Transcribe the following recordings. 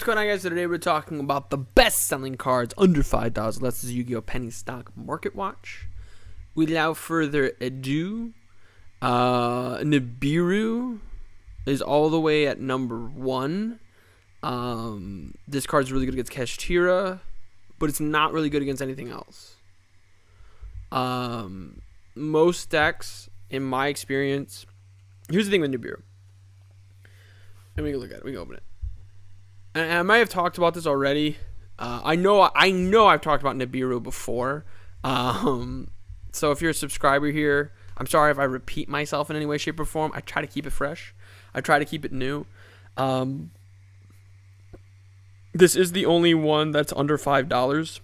going on, guys? So today we're talking about the best-selling cards under $5. That's the Yu-Gi-Oh! Penny Stock Market Watch. Without further ado, Nibiru is all the way at number 1. This card's really good against Kashtira, but it's not really good against anything else. Most decks, in my experience, here's the thing with Nibiru. Let me look at it. We can open it. And I might have talked about this already. I know I've talked about Nibiru before. So if you're a subscriber here, I'm sorry if I repeat myself in any way, shape, or form. I try to keep it fresh. I try to keep it new. This is the only one that's under $5.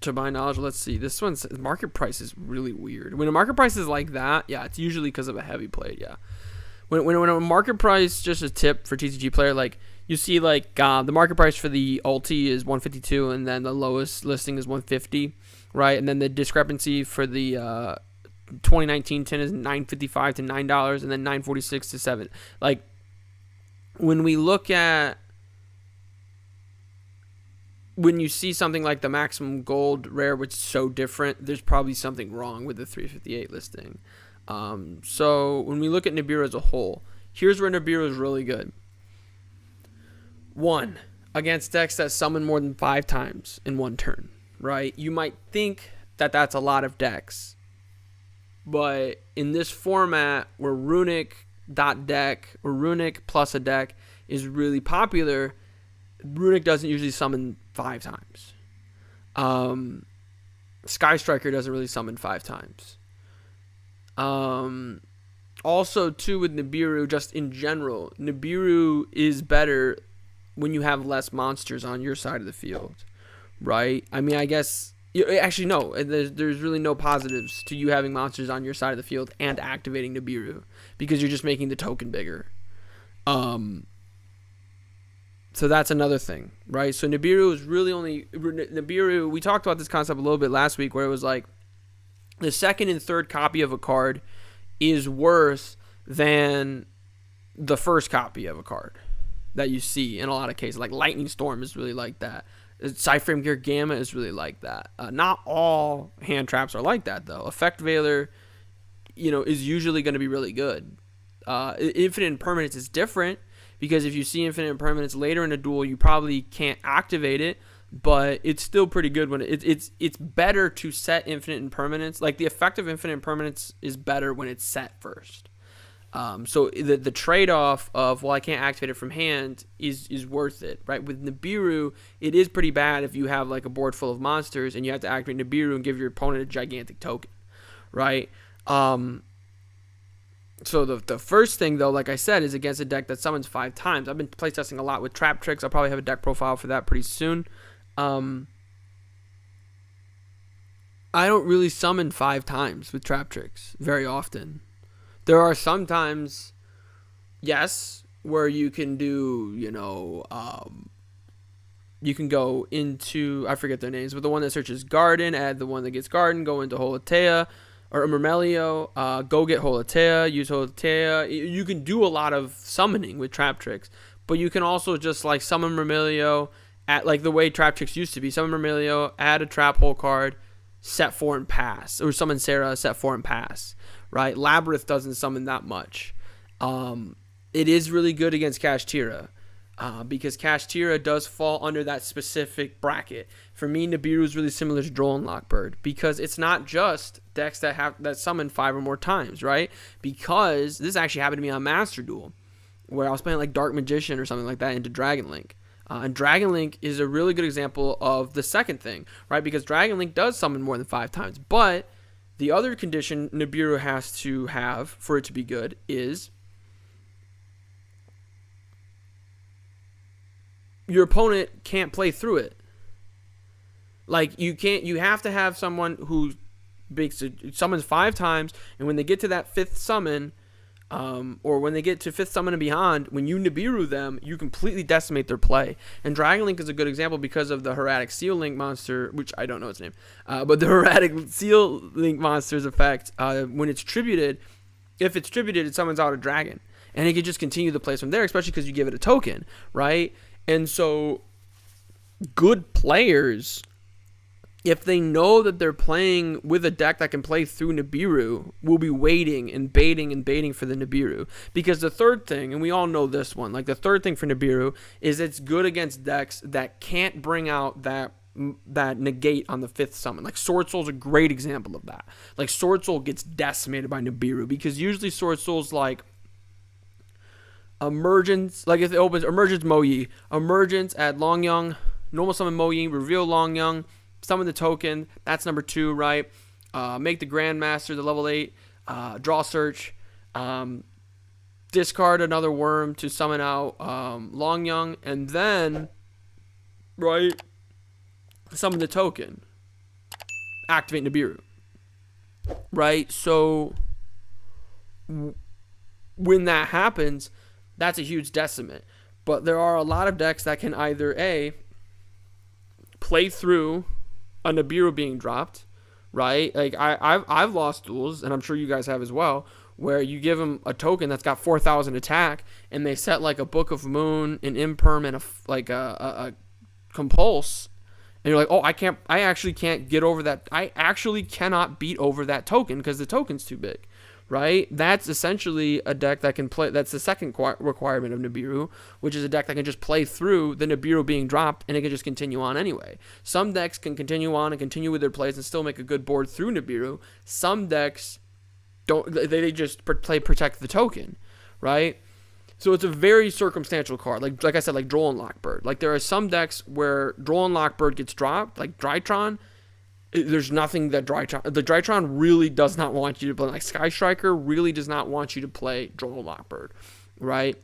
To my knowledge, let's see. This one's market price is really weird. When a market price is like that, yeah, it's usually because of a heavy plate, yeah. When a market price, just a tip for TCG player, like you see like the market price for the ulti is 152 and then the lowest listing is 150, right? And then the discrepancy for the 2019 tin is $9.55 to $9 and then $9.46 to $7. Like when we look at when you see something like the maximum gold rare, which is so different, there's probably something wrong with the 358 listing. So when we look at Nibiru as a whole, here's where Nibiru is really good. 1, against decks that summon more than 5 times in one turn, right? You might think that that's a lot of decks, but in this format where Runic.deck or Runic plus a deck is really popular, Runic doesn't usually summon 5 times. Sky Striker doesn't really summon 5 times. Also too with Nibiru, just in general, Nibiru is better when you have less monsters on your side of the field, right? I mean, I guess actually no, there's really no positives to you having monsters on your side of the field and activating Nibiru because you're just making the token bigger. So that's another thing, right? So Nibiru is really only Nibiru. We talked about this concept a little bit last week, where it was like the second and third copy of a card is worse than the first copy of a card that you see in a lot of cases. Like Lightning Storm is really like that. Cyframe Gear Gamma is really like that. Not all hand traps are like that, though. Effect Veiler, is usually going to be really good. Infinite Impermanence is different, because if you see Infinite Impermanence later in a duel, you probably can't activate it, but it's still pretty good when it's better to set Infinite Impermanence. Like the effect of Infinite Impermanence is better when it's set first. So the trade-off of, well, I can't activate it from hand is worth it, right? With Nibiru, it is pretty bad if you have like a board full of monsters and you have to activate Nibiru and give your opponent a gigantic token, right? So the first thing, though, like I said, is against a deck that summons 5 times. I've been playtesting a lot with Trap Tricks. I'll probably have a deck profile for that pretty soon. I don't really summon 5 times with Trap Tricks very often. There are some times, yes, where you can do, you can go into, I forget their names, but the one that searches Garden, add the one that gets Garden, go into Holatea, or Myrmelio, go get Holatea, use Holatea. You can do a lot of summoning with Trap Tricks, but you can also just like summon Myrmelio at like the way Trap Tricks used to be. Summon Myrmelio, add a Trap Hole card, set 4 and pass, or summon Sarah, set 4 and pass. Right? Labyrinth doesn't summon that much. It is really good against Kashtira, because Kashtira does fall under that specific bracket. For me, Nibiru is really similar to Droll and Lockbird, because it's not just decks that summon 5 or more times, right? Because this actually happened to me on Master Duel, where I was playing like Dark Magician or something like that into Dragon Link. And Dragon Link is a really good example of the second thing, right? Because Dragon Link does summon more than 5 times, but the other condition Nibiru has to have for it to be good is your opponent can't play through it. Like you have to have someone who summons 5 times, and when they get to that 5th summon, or when they get to 5th summon and beyond, when you Nibiru them, you completely decimate their play. And Dragon Link is a good example because of the Herratic Seal Link monster, which I don't know its name, but the Herratic Seal Link monster's effect, when it's tributed, if it's tributed, it summons out a dragon. and it could just continue the plays from there, especially because you give it a token, right? And so good players, if they know that they're playing with a deck that can play through Nibiru, will be waiting and baiting for the Nibiru. Because the third thing, and we all know this one, like the third thing for Nibiru is it's good against decks that can't bring out that negate on the 5th summon. Like Sword Soul's a great example of that. Like Sword Soul gets decimated by Nibiru because usually Sword Soul's like Emergence, like if it opens Emergence Moyi, Emergence, add Long Young, normal summon Moyi, reveal Long Young, summon the token, that's number 2, right? Make the Grandmaster the level 8, draw search, discard another worm to summon out Long Young, and then, right, summon the token, activate Nibiru, right? So when that happens, that's a huge decimate. But there are a lot of decks that can either A, play through a Nibiru being dropped, right? Like I've lost duels, and I'm sure you guys have as well, where you give them a token that's got 4,000 attack, and they set like a Book of Moon, an Imperm, and a Compulse, and you're like, oh, I actually can't get over that. I actually cannot beat over that token because the token's too big, right? That's essentially a deck that can play. That's the second requirement of Nibiru, which is a deck that can just play through the Nibiru being dropped, and it can just continue on anyway. Some decks can continue on and continue with their plays and still make a good board through Nibiru. Some decks don't. They just play protect the token, right? So it's a very circumstantial card. Like I said, like Droll and Lockbird. Like there are some decks where Droll and Lockbird gets dropped, like Drytron. There's nothing that the Drytron really does not want you to play. Like Sky Striker really does not want you to play Droll and Lockbird, right?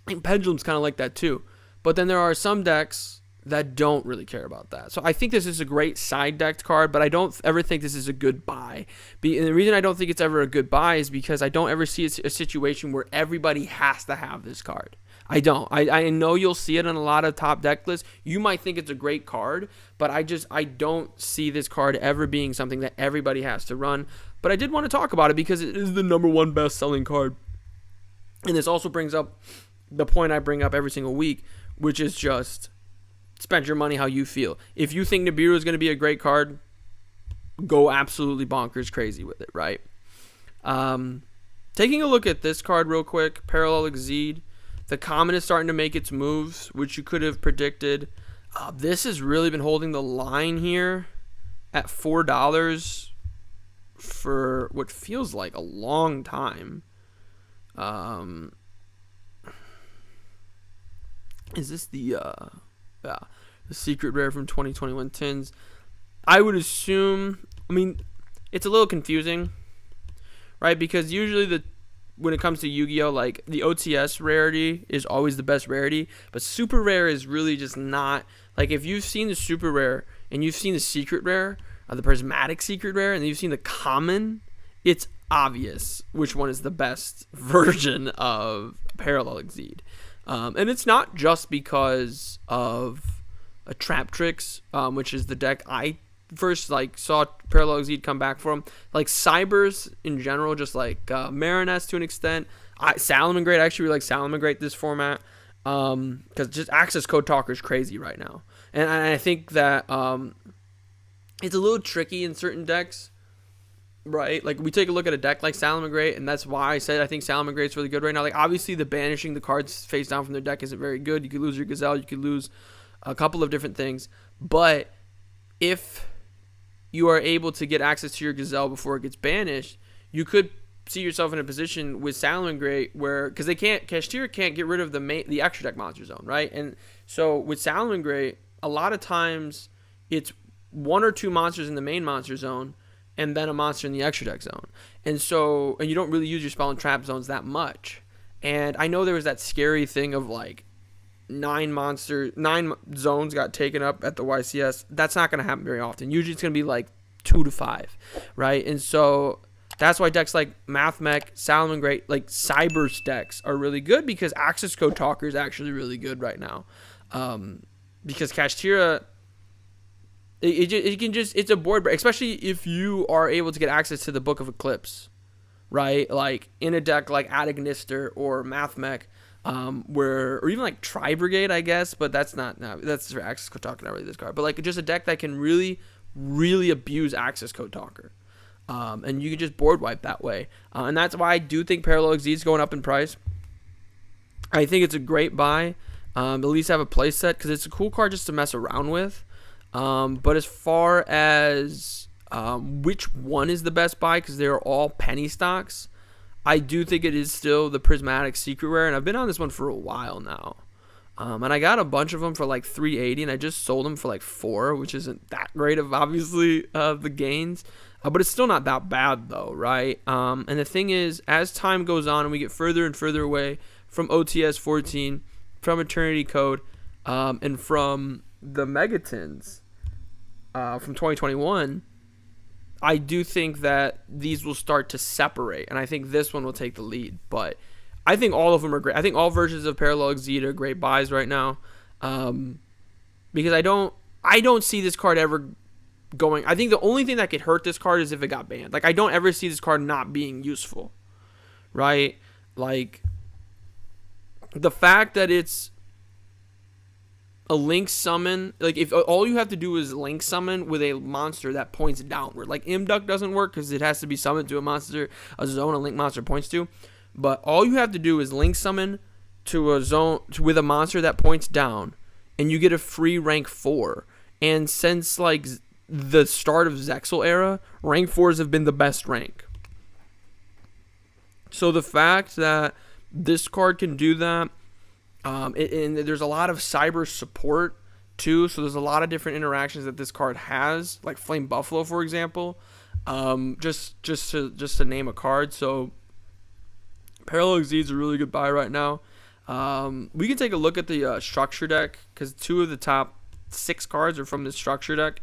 And Pendulum's kind of like that too. But then there are some decks that don't really care about that. So I think this is a great side decked card, but I don't ever think this is a good buy. And the reason I don't think it's ever a good buy is because I don't ever see a situation where everybody has to have this card. I don't. I know you'll see it on a lot of top deck lists. You might think it's a great card, but I don't see this card ever being something that everybody has to run. But I did want to talk about it because it is the number 1 best-selling card. And this also brings up the point I bring up every single week, which is just spend your money how you feel. If you think Nibiru is going to be a great card, go absolutely bonkers crazy with it, right? Taking a look at this card real quick, Parallel Exceed. The common is starting to make its moves, which you could have predicted. This has really been holding the line here at $4 for what feels like a long time. Is this the secret rare from 2021 tins? I would assume, it's a little confusing, right? Because usually when it comes to Yu-Gi-Oh, like the OTS rarity is always the best rarity, but super rare is really just not. Like if you've seen the super rare and you've seen the secret rare, the prismatic secret rare, and you've seen the common, it's obvious which one is the best version of Parallel Exceed. And it's not just because of a Trap Tricks, which is the deck I first saw Parallel Exceed come back from. Like Cybers in general, just like Marinette to an extent. Salamangreat, I actually really like Salamangreat this format because just access code talker is crazy right now. And I think that it's a little tricky in certain decks, right? Like we take a look at a deck like Salamangreat, and that's why I said I think Salamangreat's really good right now. Like obviously the banishing the cards face down from their deck isn't very good. You could lose your Gazelle, you could lose a couple of different things, but if you are able to get access to your Gazelle before it gets banished, you could see yourself in a position with Salamangreat where, because Kashtira can't get rid of the extra deck monster zone, right? And so with Salamangreat, a lot of times it's 1 or 2 monsters in the main monster zone and then a monster in the extra deck zone. And you don't really use your spell and trap zones that much. And I know there was that scary thing of like 9 zones got taken up at the YCS. That's not going to happen very often. Usually it's going to be like 2 to 5, right? And so that's why decks like Mathmech, Salamangreat, like Cybers decks are really good because access code talker is actually really good right now. Because Kashtira, it's a board break, especially if you are able to get access to the Book of Eclipse, right? Like in a deck like Adagnister or Mathmech, or even like Tri Brigade, I guess, but that's not, no, that's for Access Code Talker, not really this card, but like just a deck that can really, really abuse Access Code Talker. And you can just board wipe that way. And that's why I do think Parallel Exceed is going up in price. I think it's a great buy. At least have a play set because it's a cool card just to mess around with. But as far as which one is the best buy, because they're all penny stocks, I do think it is still the Prismatic Secret Rare, and I've been on this one for a while now. And I got a bunch of them for like $380, and I just sold them for like $4, which isn't that great of obviously the gains. But it's still not that bad though, right? And the thing is, as time goes on and we get further and further away from OTS 14, from Eternity Code, and from the Megatons from 2021, I do think that these will start to separate, and I think this one will take the lead. But I think all of them are great. I think all versions of Parallel Exceed are great buys right now, because I don't see this card ever going. I think the only thing that could hurt this card is if it got banned. Like, I don't ever see this card not being useful, right? Like, the fact that it's a link summon, like if all you have to do is link summon with a monster that points downward. Like Imduck doesn't work because it has to be summoned to a monster, a zone a link monster points to. But all you have to do is link summon to a zone with a monster that points down, and you get a free rank 4. And since like the start of Zexal era, rank 4s have been the best rank. So the fact that this card can do that, and there's a lot of cyber support too, so there's a lot of different interactions that this card has, like Flame Buffalo, for example, just to name a card. So Parallel Exceed's a really good buy right now. We can take a look at the structure deck, because 2 of the top 6 cards are from this structure deck.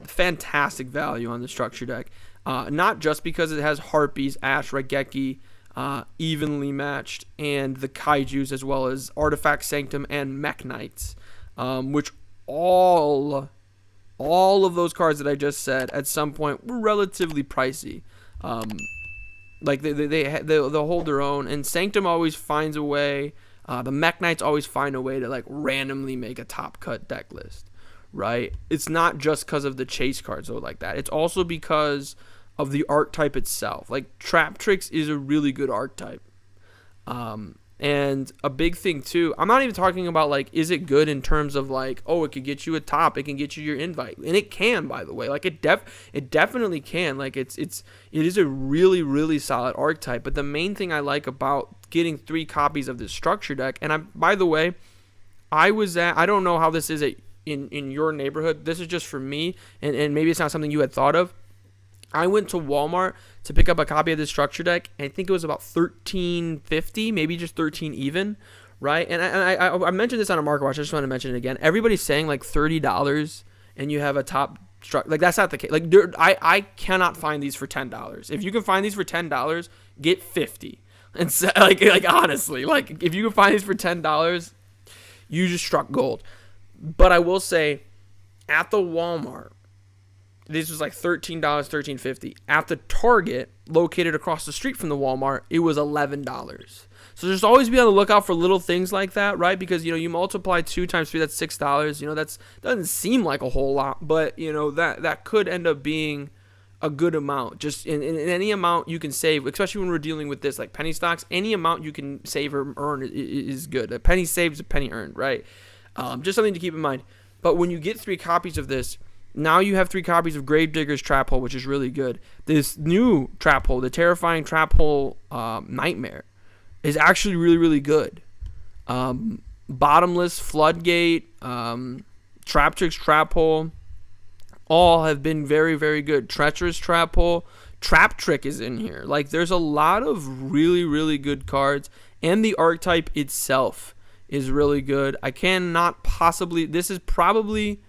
Fantastic value on the structure deck, not just because it has Harpies, Ash, Raigeki, evenly matched, and the Kaijus, as well as Artifact Sanctum and Mech Knights, which all of those cards that I just said at some point were relatively pricey. Like they'll hold their own, and Sanctum always finds a way. The Mech Knights always find a way to like randomly make a top cut deck list, right? It's not just because of the chase cards though, like that. It's also because of the archetype itself. Like Trap Tricks is a really good archetype. And a big thing too, I'm not even talking about like, is it good in terms of like, oh, it could get you a top, it can get you your invite. And it can, by the way. Like it definitely can. Like it is a really, really solid archetype. But the main thing I like about getting 3 copies of this structure deck, and by the way, I don't know how this is in your neighborhood. This is just for me, and maybe it's not something you had thought of. I went to Walmart to pick up a copy of this structure deck, and I think it was about $13.50, maybe just $13 even, right? And I mentioned this on a Market Watch. I just want to mention it again. Everybody's saying like $30, and you have a top structure. Like that's not the case. Like I cannot find these for $10. If you can find these for $10, get 50. And so, like honestly, like if you can find these for $10, you just struck gold. But I will say, at the Walmart, this was like $13, $13.50. At the Target, located across the street from the Walmart, it was $11. So just always be on the lookout for little things like that, right? Because, you multiply 2 times 3, that's $6. That's doesn't seem like a whole lot, but, that could end up being a good amount. Just in any amount you can save, especially when we're dealing with this, like penny stocks, any amount you can save or earn is good. A penny saved is a penny earned, right? Just something to keep in mind. But when you get 3 copies of this, now you have 3 copies of Gravedigger's Trap Hole, which is really good. This new Trap Hole, the Terrifying Trap Hole Nightmare, is actually really, really good. Bottomless, Floodgate, Trap Tricks Trap Hole, all have been very, very good. Treacherous Trap Hole, Trap Trick is in here. Like, there's a lot of really, really good cards, and the archetype itself is really good. I cannot possibly... This is probably...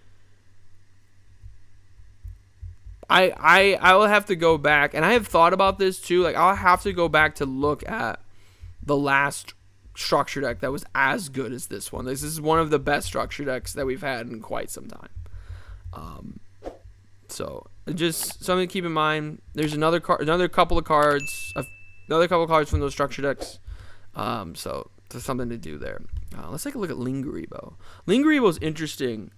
I will have to go back, and I have thought about this too. Like, I'll have to go back to look at the last structure deck that was as good as this one. This is one of the best structure decks that we've had in quite some time. So Just something to keep in mind. There's another couple of cards, from those structure decks. So there's something to do there. Let's take a look at Lingaribo. Lingaribo is interesting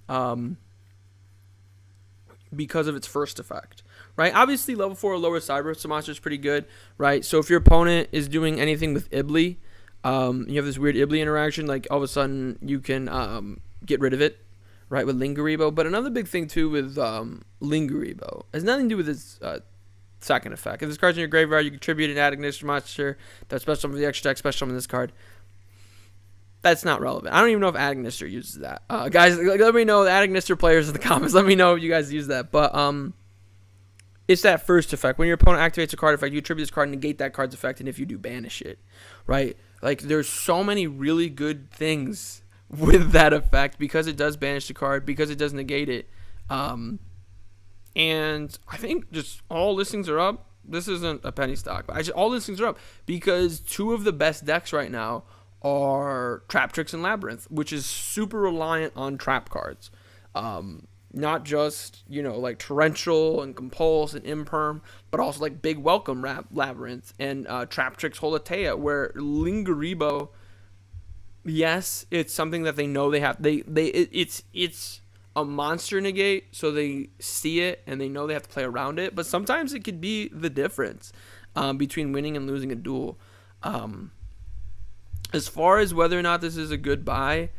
because of its first effect, right? Obviously, level 4 or lower Cyber monster is pretty good, right? So if your opponent is doing anything with Ibli, you have this weird Ibli interaction, like all of a sudden you can get rid of it, right, with Lingaribo. But another big thing too with Lingaribo has nothing to do with its second effect. If this card's in your graveyard, you contribute an add ignition monster that's special summon for the extra deck, special summon this card. That's not relevant. I don't even know if Agnister uses that. Guys, let me know, the Agnister players in the comments. Let me know if you guys use that. But it's that first effect. When your opponent activates a card effect, you attribute this card and negate that card's effect, and if you do, banish it, right? Like, there's so many really good things with that effect because it does banish the card, because it does negate it. And I think just all listings are up. This isn't a penny stock, but all listings are up because two of the best decks right now are Traptrix and Labyrinth, which is super reliant on trap cards. Not just, like Torrential and Compulse and Imperm, but also like Big Welcome Labyrinth and Traptrix Holatea, where Lingaribo, yes, it's something that they know they have. It's a monster negate, so they see it and they know they have to play around it. But sometimes it could be the difference between winning and losing a duel. As far as whether or not this is a good buy,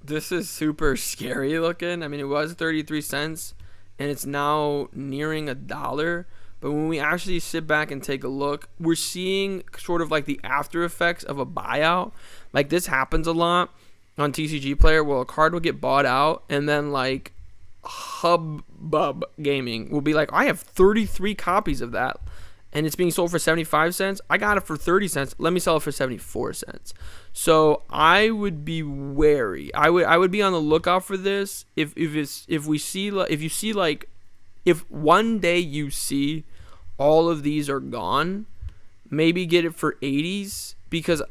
this is super scary looking. I mean, it was 33 cents, and it's now nearing $1. But when we actually sit back and take a look, we're seeing sort of like the after effects of a buyout. Like, this happens a lot on TCG Player, where a card will get bought out, and then like Hubbub Gaming will be like, I have 33 copies of that, and it's being sold for 75 cents. I got it for 30 cents. Let me sell it for 74 cents. So I would be wary. I would be on the lookout for this. If one day you see all of these are gone, maybe get it for 80s, because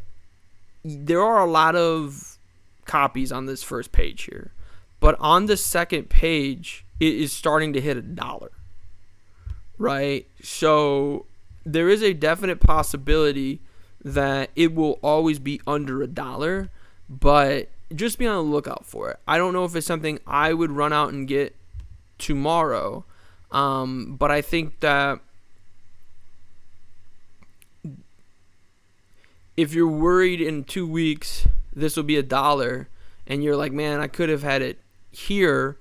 there are a lot of copies on this first page here. But on the second page, it is starting to hit $1. Right? So there is a definite possibility that it will always be under $1, but just be on the lookout for it. I don't know if it's something I would run out and get tomorrow, but I think that if you're worried in 2 weeks this will be $1, and you're like, man, I could have had it here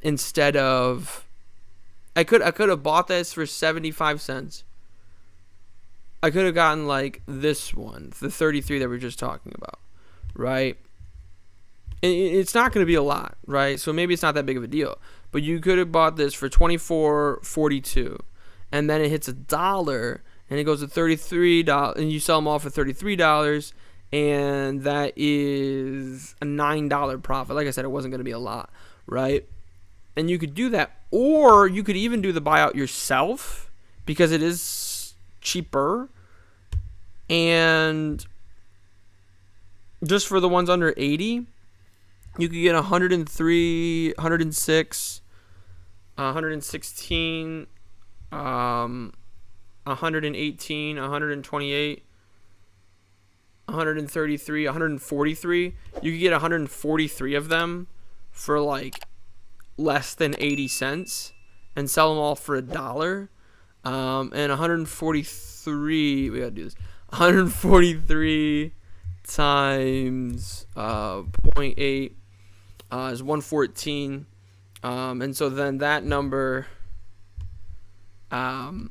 instead of, I could have bought this for 75 cents. I could have gotten like this one, the 33 that we are just talking about, right? And it's not going to be a lot, right? So maybe it's not that big of a deal. But you could have bought this for $24.42, and then it hits $1, and it goes to $33, and you sell them all for $33, and that is a $9 profit. Like I said, it wasn't going to be a lot, right? And you could do that, or you could even do the buyout yourself because it is cheaper. And just for the ones under 80, you could get 103, 106, 116, 118, 128, 133, 143. You could get 143 of them for like less than 80 cents and sell them all for $1. And 143, we gotta do this. 143 times 0.8 is 114. And so then that number, and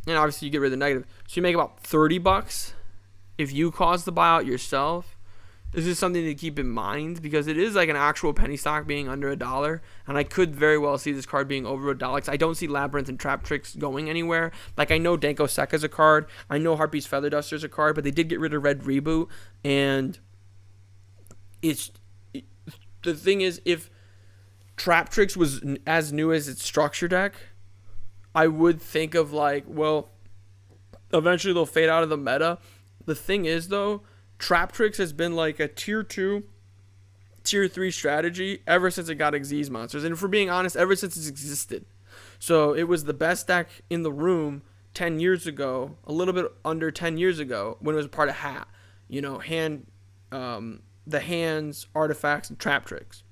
obviously you get rid of the negative. So you make about $30 if you cause the buyout yourself. This is something to keep in mind because it is like an actual penny stock being under $1, and I could very well see this card being over $1 because I don't see Labyrinth and Traptrix going anywhere. Like, I know Danko Seka's a card, I know Harpy's Feather Duster's a card, but they did get rid of Red Reboot, and the thing is, if Traptrix was as new as its structure deck, I would think of like, well, eventually they'll fade out of the meta. The thing is, though, Traptrix has been like a tier 2 tier 3 strategy ever since it got Xyz monsters. And for being honest, ever since it's existed. So it was the best deck in the room 10 years ago, a little bit under 10 years ago, when it was a part of Hat. You know, the hands, artifacts, and trap tricks.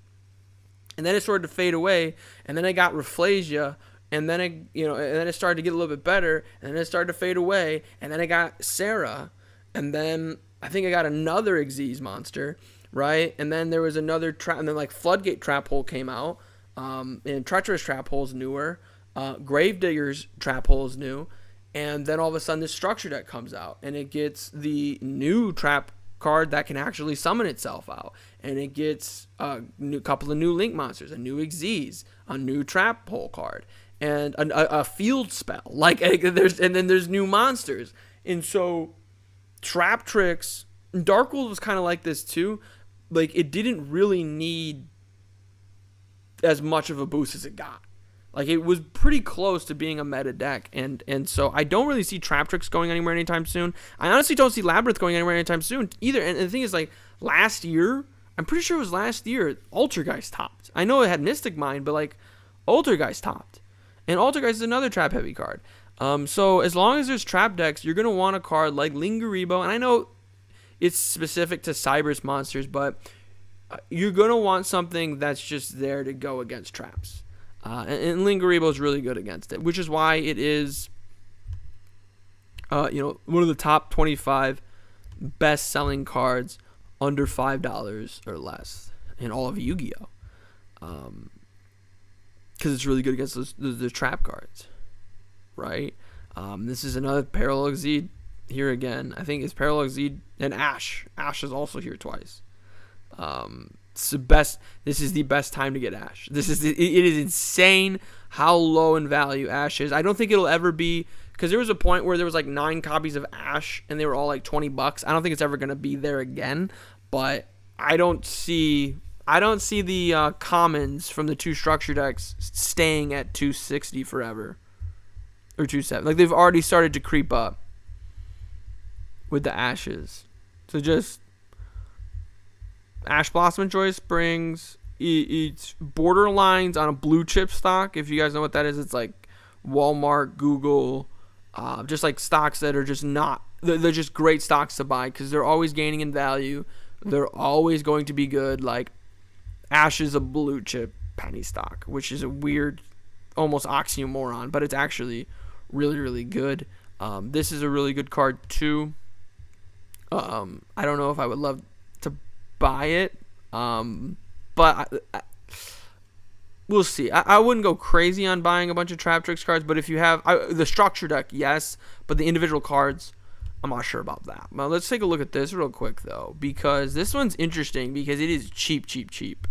And then it started to fade away, and then I got Rafflesia, and then and then it started to get a little bit better, and then it started to fade away, and then I got Sarah, and then I think I got another Xyz monster, right? And then there was another trap, and then like Floodgate Trap Hole came out, and Treacherous Trap Hole's newer, Gravedigger's Trap Hole's new, and then all of a sudden this structure deck comes out, and it gets the new trap card that can actually summon itself out, and it gets a couple of new link monsters, a new Xyz, a new trap hole card, and a field spell. Like there's new monsters, and so trap tricks. Darkwood was kind of like this too. Like it didn't really need as much of a boost as it got. Like it was pretty close to being a meta deck, and so I don't really see Trap Tricks going anywhere anytime soon. I honestly don't see Labyrinth going anywhere anytime soon either. And the thing is, like last year, I'm pretty sure it was last year, Altergeist topped. I know it had Mystic Mind, but like Altergeist topped, and Altergeist is another trap heavy card. So as long as there's trap decks, you're gonna want a card like Lingaribo, and I know it's specific to Cyber's monsters, but you're gonna want something that's just there to go against traps. And Lingaribo is really good against it, which is why it is, one of the top 25 best-selling cards under $5 or less in all of Yu-Gi-Oh. Because it's really good against the trap cards, right? This is another Parallel Xyz here again. I think it's Parallel Xyz and Ash. Ash is also here twice. This is the best time to get Ash. It is insane how low in value Ash is. I don't think it'll ever be, because there was a point where there was like 9 copies of Ash and they were all like $20. I don't think it's ever going to be there again, but I don't see the commons from the 2 structure decks staying at 260 forever or 270. Like they've already started to creep up with the Ashes. So just Ash Blossom and Joyous Springs. It's borderlines on a blue chip stock. If you guys know what that is, it's like Walmart, Google, just like stocks that are just not. They're just great stocks to buy because they're always gaining in value. They're always going to be good. Like Ash is a blue chip penny stock, which is a weird, almost oxymoron, but it's actually really, really good. This is a really good card too. I don't know if I would love to buy it, but we'll see. I wouldn't go crazy on buying a bunch of Trap Tricks cards, but if you have the structure deck, yes, but the individual cards, I'm not sure about that. Now let's take a look at this real quick though, because this one's interesting because it is cheap,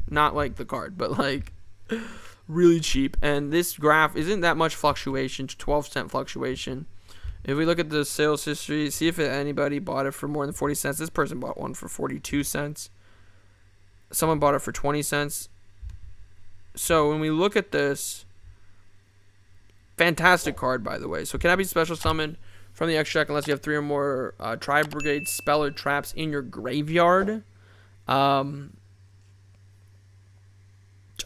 not like the card, but like really cheap. And this graph isn't that much fluctuation, 12-cent fluctuation. If we look at the sales history, see if anybody bought it for more than 40 cents. This person bought one for 42 cents. Someone bought it for 20 cents. So when we look at this, fantastic card, by the way. So cannot be special summoned from the extra deck unless you have 3 or more Tri-Brigade Spell or Traps in your graveyard. I don't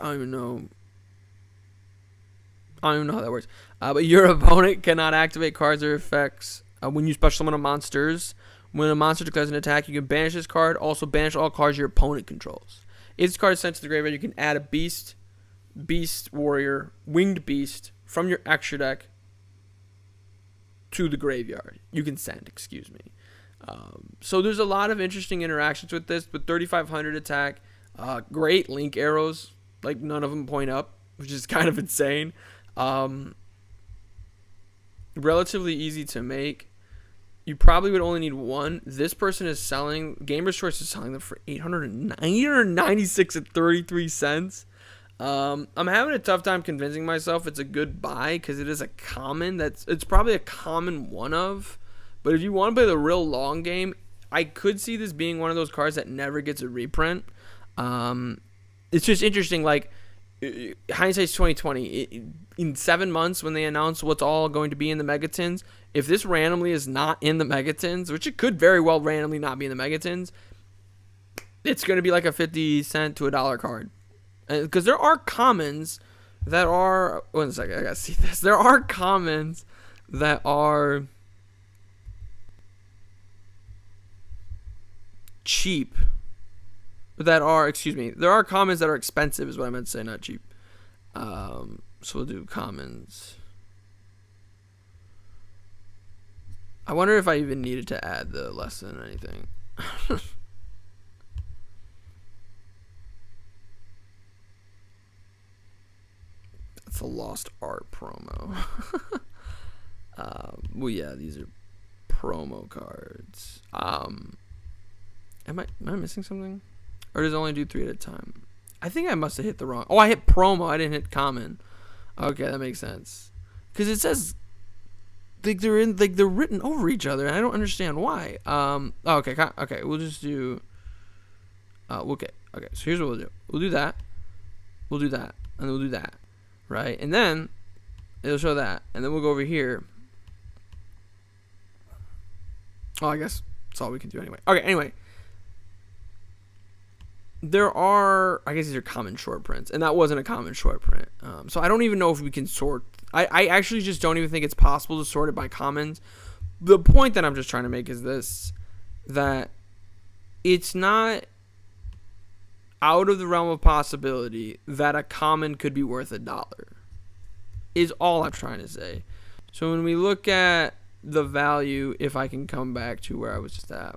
even know how that works. But your opponent cannot activate cards or effects when you special summon monsters. When a monster declares an attack, you can banish this card. Also banish all cards your opponent controls. If this card is sent to the graveyard, you can add a beast warrior, winged beast from your extra deck to the graveyard. You can send, excuse me. So there's a lot of interesting interactions with this. With 3,500 attack, great link arrows. Like none of them point up, which is kind of insane. Relatively easy to make. You probably would only need one. This person is selling, Gamer's Choice is selling them for $896 at 33 cents. I'm having a tough time convincing myself it's a good buy because it is a common. It's probably a common one of. But if you want to play the real long game, I could see this being one of those cards that never gets a reprint. It's just interesting, like, hindsight's 2020. In 7 months, when they announce what's all going to be in the Megatins, if this randomly is not in the Megatins, which it could very well randomly not be in the Megatins, it's going to be like a 50 cent to $1 card. Because there are commons that are... One second, I got to see this. There are commons that are cheap. There are commons that are expensive is what I meant to say, not cheap. So we'll do commons. I wonder if I even needed to add the lesson or anything. That's a lost art promo. Well, yeah, these are promo cards. Am I missing something? Or does it only do 3 at a time? I think I must have hit the wrong... Oh, I hit promo. I didn't hit common. Okay, that makes sense. Because it says... Like they're written over each other, and I don't understand why. Okay, we'll just do... Okay, so here's what we'll do. We'll do that. We'll do that. And then we'll do that. Right? And then... It'll show that. And then we'll go over here. Oh, I guess that's all we can do anyway. Okay, anyway. There are, I guess these are common short prints, and that wasn't a common short print. So I don't even know if we can sort. I actually just don't even think it's possible to sort it by commons. The point that I'm just trying to make is this, that it's not out of the realm of possibility that a common could be worth $1, is all I'm trying to say. So when we look at the value, if I can come back to where I was just at,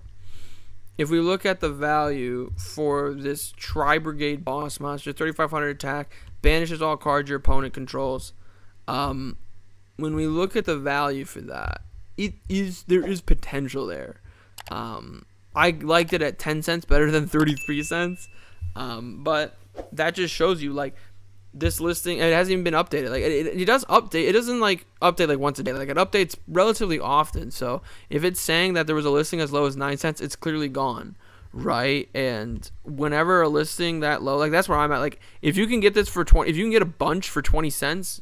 if we look at the value for this Tri-Brigade Boss Monster, 3,500 attack, banishes all cards your opponent controls. When we look at the value for that, there is potential there. I liked it at 10 cents better than 33 cents. But that just shows you, like, this listing, it hasn't even been updated. Like, it does update. It doesn't, like, update, like, once a day. Like, it updates relatively often. So if it's saying that there was a listing as low as 9 cents, it's clearly gone, right? And whenever a listing that low, like, that's where I'm at. Like, if you can get this for 20, if you can get a bunch for 20 cents,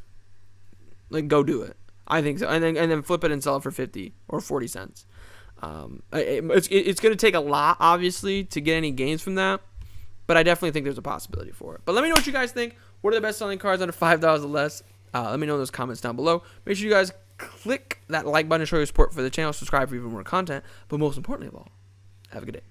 like, go do it. I think so. And then flip it and sell it for 50 or 40 cents. It's going to take a lot, obviously, to get any gains from that. But I definitely think there's a possibility for it. But let me know what you guys think. What are the best selling cards under $5 or less? Let me know in those comments down below. Make sure you guys click that like button to show your support for the channel. Subscribe for even more content. But most importantly of all, have a good day.